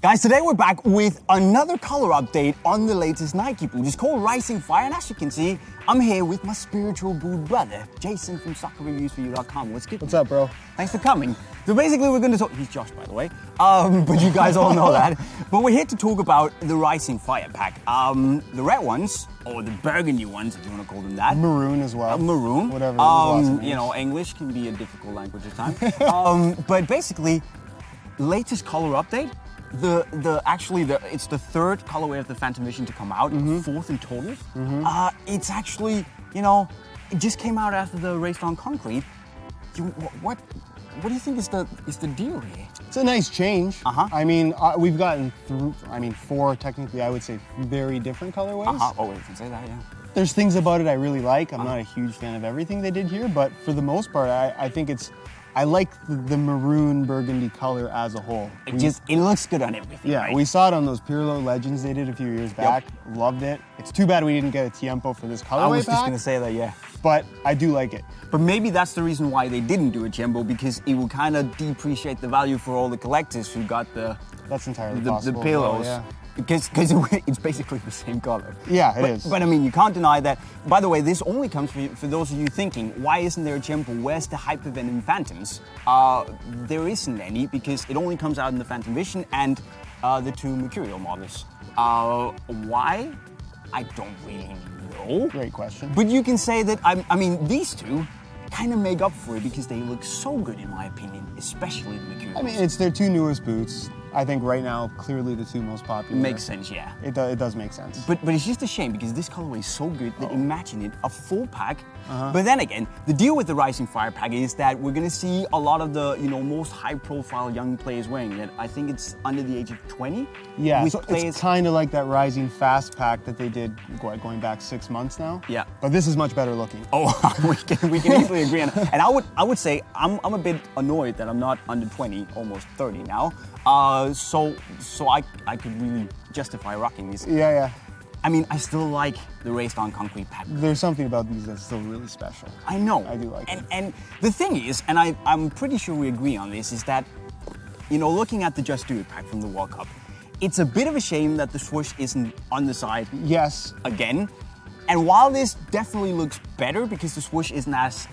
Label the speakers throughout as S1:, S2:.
S1: Guys, today we're back with another color update on the latest Nike boot. It's called Risinf Fire, and as you can see, I'm here with my spiritual boot brother, Jason from soccerreviewsforyou.com. What's good?
S2: What's up, bro?
S1: Thanks for coming. So basically we're going to talk, he's Josh by the way, but you guys all know that. But we're here to talk about the Risinf Fire pack. The red ones, or the burgundy ones, if you want to call them that.
S2: Maroon as well.
S1: Maroon.
S2: Whatever.
S1: You know, English can be a difficult language at times. But basically, latest color update. It's the third colorway of the Phantom Vision to come out, fourth in total. It's actually, you know, it just came out after the Race on Concrete. What do you think is the deal here?
S2: It's a nice change. I mean, we've gotten through, four technically, I would say, very different colorways.
S1: Oh, you can say that, yeah.
S2: There's things about it I really like. I'm not a huge fan of everything they did here, but for the most part, I think I like the maroon burgundy color as a whole.
S1: It looks good on everything.
S2: Yeah,
S1: right?
S2: We saw it on those Pirlo Legends they did a few years back. Yep. Loved it. It's too bad we didn't get a Tiempo for this colorway
S1: I was
S2: pack,
S1: just gonna say that, yeah.
S2: But I do like it.
S1: But maybe that's the reason why they didn't do a Tiempo, because it would kind of depreciate the value for all the collectors who got
S2: That's entirely
S1: the
S2: possible.
S1: Pirlos.
S2: Yeah.
S1: Because it's basically the same color.
S2: Yeah, it is.
S1: But I mean, you can't deny that. By the way, this only comes for those of you thinking, why isn't there a Tiempo? Where's the Hypervenom Phantoms? There isn't any, because it only comes out in the Phantom Vision and the two Mercurial models. Why? I don't really know.
S2: Great question.
S1: But you can say that, I mean, these two kind of make up for it because they look so good in my opinion, especially the Mercurial.
S2: I mean, it's their two newest boots. I think right now, clearly the two most popular.
S1: Makes sense, yeah.
S2: It does make sense.
S1: But it's just a shame because this colorway is so good that imagine it, a full pack. But then again, the deal with the Risinf Fire pack is that we're gonna see a lot of the most high-profile young players wearing it. I think it's under the age of 20.
S2: Yeah, so it's kind of like that Rising Fast pack that they did going back 6 months now.
S1: Yeah.
S2: But this is much better looking.
S1: Oh, we can easily agree on that. And I would say I'm a bit annoyed that I'm not under 20, almost 30 now. So I could really justify rocking these.
S2: Yeah.
S1: I mean, I still like the Race on Concrete pack.
S2: There's something about these that's still really special.
S1: I know.
S2: I do like it.
S1: And the thing is, and I'm pretty sure we agree on this, is that, looking at the Just Do It pack from the World Cup, it's a bit of a shame that the swoosh isn't on the side.
S2: Yes.
S1: Again. And while this definitely looks better because the swoosh isn't as,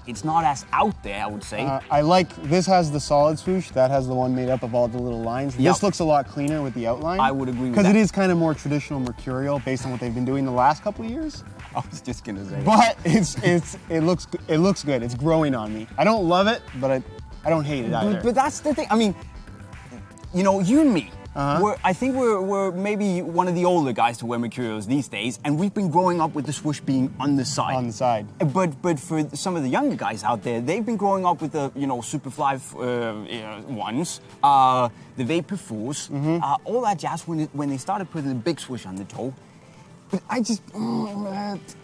S1: it's not as out there, I would say.
S2: I like, this has the solid swoosh, that has the one made up of all the little lines.
S1: Yep.
S2: This looks a lot cleaner with the outline.
S1: I would agree with that.
S2: Because it is kind of more traditional Mercurial based on what they've been doing the last couple of years.
S1: I was just gonna say.
S2: But it looks good. It's growing on me. I don't love it, but I don't hate it either.
S1: But that's the thing. I mean, you and me. I think we're maybe one of the older guys to wear Mercurials these days, and we've been growing up with the swoosh being on the side.
S2: On the side.
S1: But for some of the younger guys out there, they've been growing up with the Superfly ones, the Vapor 4s, all that jazz when they started putting the big swoosh on the toe. But I just,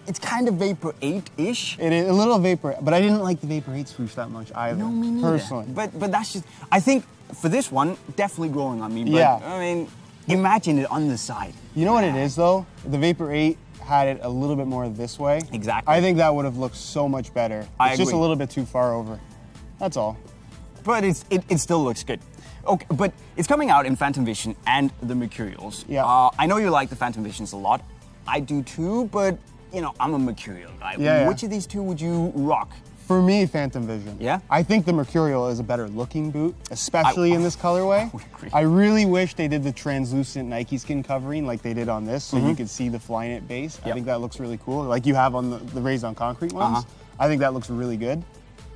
S1: it's kind of Vapor 8-ish.
S2: It is a little Vapor, but I didn't like the Vapor 8 swoosh that much either.
S1: No, me neither.
S2: Personally.
S1: But that's just, I think for this one, definitely growing on me. But,
S2: yeah.
S1: I mean, imagine it on the side.
S2: You know what it is though? The Vapor 8 had it a little bit more this way.
S1: Exactly.
S2: I think that would have looked so much better. It's just a little bit too far over. That's all.
S1: But it still looks good. Okay, but it's coming out in Phantom Vision and the Mercurials.
S2: Yeah.
S1: I know you like the Phantom Visions a lot. I do too, but I'm a Mercurial guy.
S2: Yeah.
S1: Which of these two would you rock?
S2: For me, Phantom Vision.
S1: Yeah?
S2: I think the Mercurial is a better looking boot, especially in this colorway.
S1: I would agree.
S2: I really wish they did the translucent Nike skin covering like they did on this, so you could see the Flyknit base.
S1: Yep.
S2: I think that looks really cool, like you have on the Raised on Concrete ones. I think that looks really good.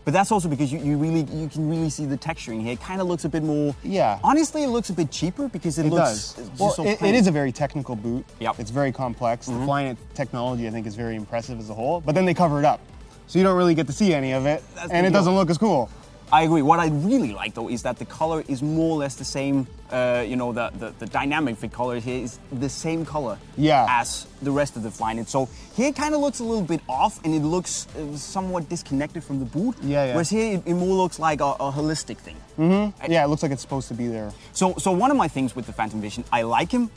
S1: But that's also because you can really see the texturing here. It kind of looks a bit more.
S2: Yeah.
S1: Honestly, it looks a bit cheaper because it looks
S2: does.
S1: just
S2: Well,
S1: so
S2: it
S1: plain.
S2: is a very technical boot.
S1: Yep.
S2: It's very complex. The Flyknit technology, I think, is very impressive as a whole. But then they cover it up, so you don't really get to see any of it, and it doesn't look as cool.
S1: I agree. What I really like though is that the color is more or less the same. The dynamic fit color here is the same color as the rest of the Flyknit. So here it kind of looks a little bit off, and it looks somewhat disconnected from the boot.
S2: Yeah.
S1: Whereas here it more looks like a holistic thing.
S2: Yeah, it looks like it's supposed to be there.
S1: So one of my things with the Phantom Vision, I like him.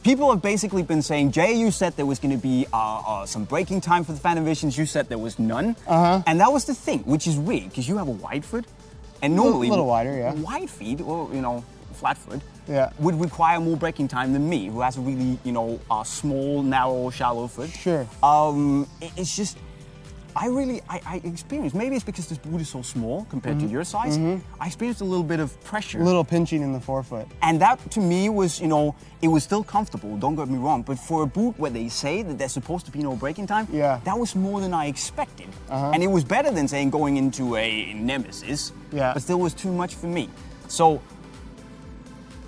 S1: People have basically been saying, Jay, you said there was going to be some braking time for the Phantom Visions. You said there was none. And that was the thing, which is weird because you have a wide foot, and normally
S2: a little wider, yeah.
S1: Wide feet, or flat foot, would require more braking time than me, who has a really, you know, a small, narrow, shallow foot.
S2: Sure.
S1: It's just, I experienced, maybe it's because this boot is so small compared to your size, I experienced a little bit of pressure.
S2: A little pinching in the forefoot.
S1: And that to me was, you know, it was still comfortable, don't get me wrong, but for a boot where they say that there's supposed to be no braking time, that was more than I expected. And it was better than saying going into a Nemesis, but still was too much for me. So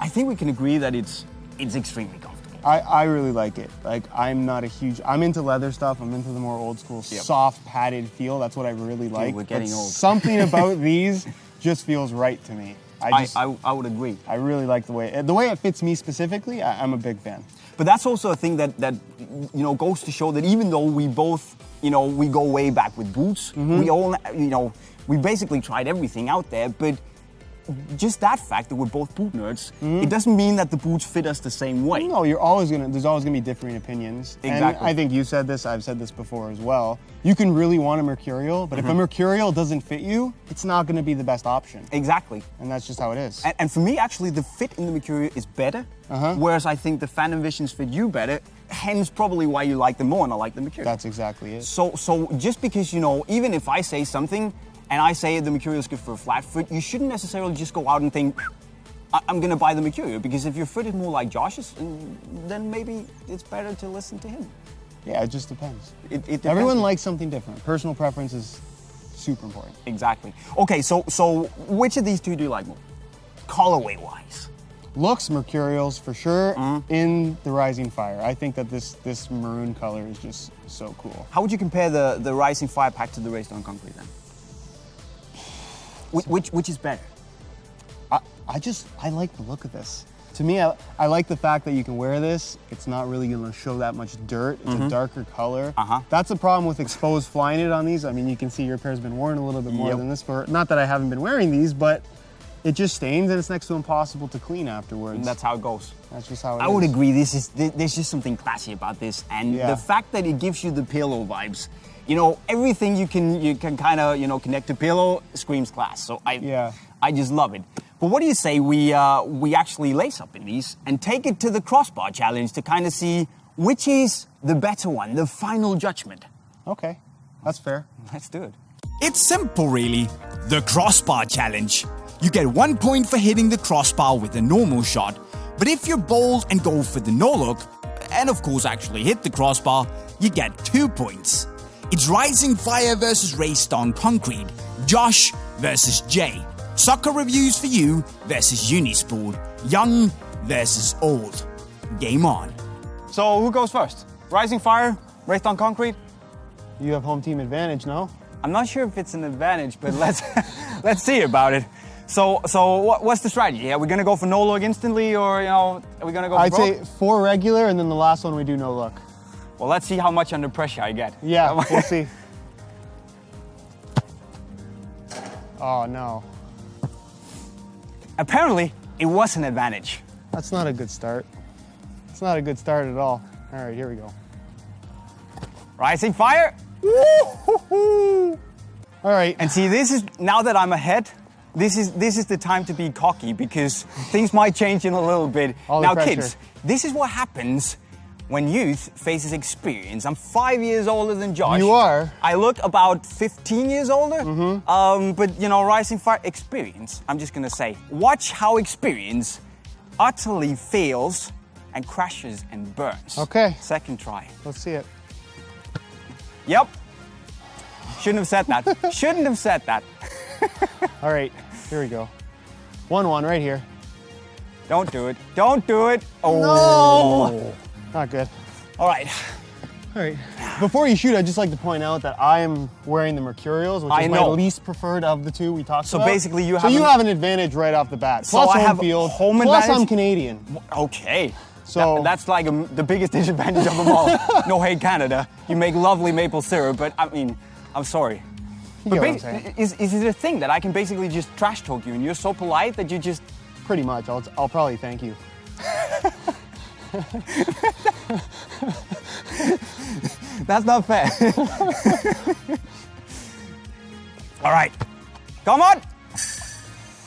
S1: I think we can agree that it's extremely comfortable.
S2: I really like it. Like, I'm into leather stuff. I'm into the more old school, soft, padded feel. That's what I really like.
S1: Dude, we're getting old.
S2: Something about these just feels right to me.
S1: I would agree.
S2: I really like the way it fits me specifically. I'm a big fan.
S1: But that's also a thing that you know, goes to show that even though we both, you know, we go way back with boots, we all, you know, we basically tried everything out there, but just that fact that we're both boot nerds, it doesn't mean that the boots fit us the same way.
S2: No, there's always gonna be differing opinions.
S1: Exactly.
S2: And I think you said this, I've said this before as well. You can really want a Mercurial, but if a Mercurial doesn't fit you, it's not gonna be the best option.
S1: Exactly.
S2: And that's just how it is.
S1: And for me, actually, the fit in the Mercurial is better, whereas I think the Phantom Visions fit you better, hence probably why you like them more and I like the Mercurial.
S2: That's exactly it.
S1: So just because, you know, even if I say something, and I say the Mercurial is good for a flat foot, you shouldn't necessarily just go out and think, I'm gonna buy the Mercurial, because if your foot is more like Josh's, then maybe it's better to listen to him.
S2: Yeah, it just depends.
S1: It depends.
S2: Everyone likes something different. Personal preference is super important.
S1: Exactly. Okay, so which of these two do you like more? Colorway-wise.
S2: Looks, Mercurials for sure, in the Risinf Fire. I think that this maroon color is just so cool.
S1: How would you compare the Risinf Fire pack to the Raised on Concrete then? Which is better?
S2: I like the look of this. To me, I like the fact that you can wear this. It's not really gonna show that much dirt. It's a darker color. That's the problem with exposed flying it on these. I mean, you can see your pair's been worn a little bit more than this. Not that I haven't been wearing these, but it just stains and it's next to impossible to clean afterwards.
S1: And that's how it goes.
S2: That's just how it is.
S1: I would agree. There's just something classy about this, and the fact that it gives you the pillow vibes. You know, everything you can kind of, you know, connect to pillow screams class. So I just love it. But what do you say we actually lace up in these and take it to the crossbar challenge to kind of see which is the better one, the final judgment?
S2: Okay, that's fair.
S1: Let's do it.
S3: It's simple, really. The crossbar challenge. You get 1 point for hitting the crossbar with a normal shot, but if you're bold and go for the no look, and of course actually hit the crossbar, you get 2 points. It's Risinf Fire versus Raised on Concrete, Josh versus Jay, Soccer Reviews for You versus Unisport, Young versus Old. Game on.
S1: So who goes first? Risinf Fire, Raised on Concrete?
S2: You have home team advantage, no?
S1: I'm not sure if it's an advantage, but let's see about it. So what's the strategy? Are we gonna go for no look instantly, or you know, are we gonna go for
S2: I'd say 4 regular, and then the last one we do no look.
S1: Well, let's see how much under pressure I get.
S2: Yeah, we'll see. Oh no.
S1: Apparently, it was an advantage.
S2: That's not a good start. It's not a good start at all. All right, here we go.
S1: Risinf Fire. Woo-hoo-hoo.
S2: All right.
S1: And see, this is, now that I'm ahead, this is the time to be cocky, because things might change in a little bit. Now, kids, this is what happens when youth faces experience. I'm 5 years older than Josh.
S2: You are.
S1: I look about 15 years older. But you know, Risinf Fire experience, I'm just gonna say, watch how experience utterly fails and crashes and burns.
S2: Okay.
S1: Second try.
S2: Let's see it.
S1: Yep. Shouldn't have said that. Shouldn't have said that.
S2: All right, here we go. 1-1 right here.
S1: Don't do it. Don't do it. Oh.
S2: No! Not good.
S1: All right.
S2: All right. Before you shoot, I'd just like to point out that I am wearing the Mercurials, which is my least preferred of the two we talked about.
S1: So basically you have
S2: So you have an advantage right off the bat.
S1: So
S2: plus
S1: I have
S2: field,
S1: home
S2: plus
S1: advantage?
S2: I'm Canadian.
S1: Okay.
S2: So
S1: that's like the biggest disadvantage of them all. No hate, Canada. You make lovely maple syrup, but I mean, I'm sorry.
S2: You know what I'm saying.
S1: Is it a thing that I can basically just trash talk you and you're so polite that you just...
S2: Pretty much. I'll probably thank you.
S1: That's not fair. All right. Come on.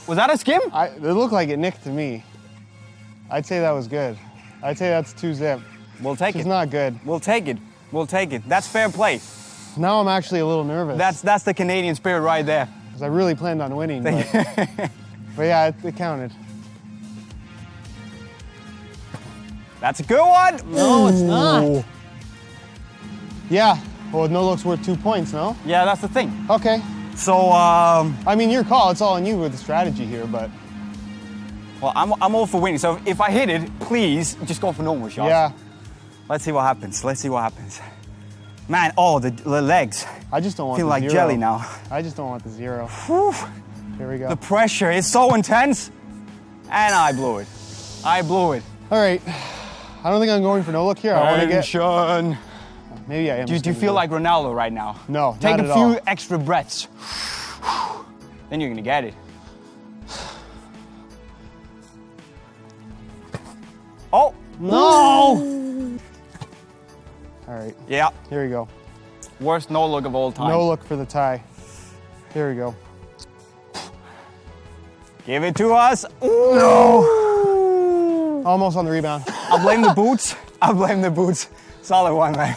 S1: Was that a skim?
S2: It looked like it nicked to me. I'd say that was good. I'd say that's 2 zip.
S1: We'll take it.
S2: It's not good.
S1: We'll take it. We'll take it. That's fair play.
S2: Now I'm actually a little nervous.
S1: That's the Canadian spirit right there.
S2: Because I really planned on winning. But yeah, it counted.
S1: That's a good one.
S2: No, it's not. Yeah. Well, no look's worth 2 points, no?
S1: Yeah, that's the thing.
S2: Okay.
S1: So,
S2: I mean, your call. It's all on you with the strategy here, but.
S1: Well, I'm all for winning. So if I hit it, please just go for normal shots.
S2: Yeah.
S1: Let's see what happens. Let's see what happens. Man, oh, the legs.
S2: I just don't want
S1: feel
S2: the
S1: like
S2: zero.
S1: jelly now.
S2: I just don't want the 0.
S1: Whew.
S2: Here we go.
S1: The pressure is so intense. And I blew it. I blew it.
S2: All right. I don't think I'm going for no look here. I want to get.
S1: Tension.
S2: Maybe I am.
S1: Do you feel like Ronaldo right now?
S2: No,
S1: Take
S2: not
S1: a
S2: at
S1: few
S2: all.
S1: extra breaths. Then you're gonna get it. Oh
S2: No! All right.
S1: yeah,
S2: Here we go.
S1: worst no look of all time.
S2: No look for the tie. Here we go.
S1: Give it to us. Ooh. No.
S2: Almost on the rebound.
S1: I blame the boots. I blame the boots. Solid one, man.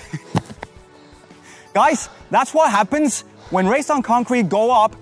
S1: Guys, that's what happens when Race on Concrete go up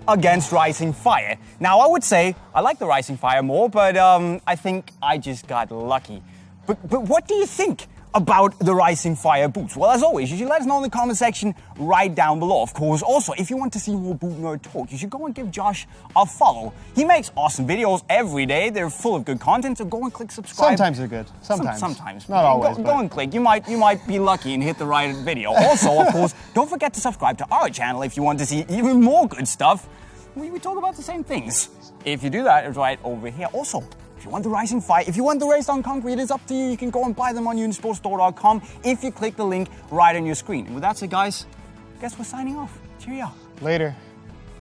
S1: against Risinf Fire. Now, I would say I like the Risinf Fire more, but I think I just got lucky. But what do you think about the Risinf Fire boots? Well, as always, you should let us know in the comment section right down below. Of course, also, if you want to see more boot nerd talk, you should go and give Josh a follow. He makes awesome videos every day. They're full of good content, so go and click subscribe.
S2: Sometimes they're good. Sometimes.
S1: Sometimes.
S2: Not always.
S1: Go and click. You might be lucky and hit the right video. Also, of course, don't forget to subscribe to our channel if you want to see even more good stuff. We talk about the same things. If you do that, it's right over here. Also, if you want the Risinf Fire, if you want the Race on Concrete, it is up to you. You can go and buy them on unisportstore.com if you click the link right on your screen. And with that said, guys, I guess we're signing off. Cheerio.
S2: Later.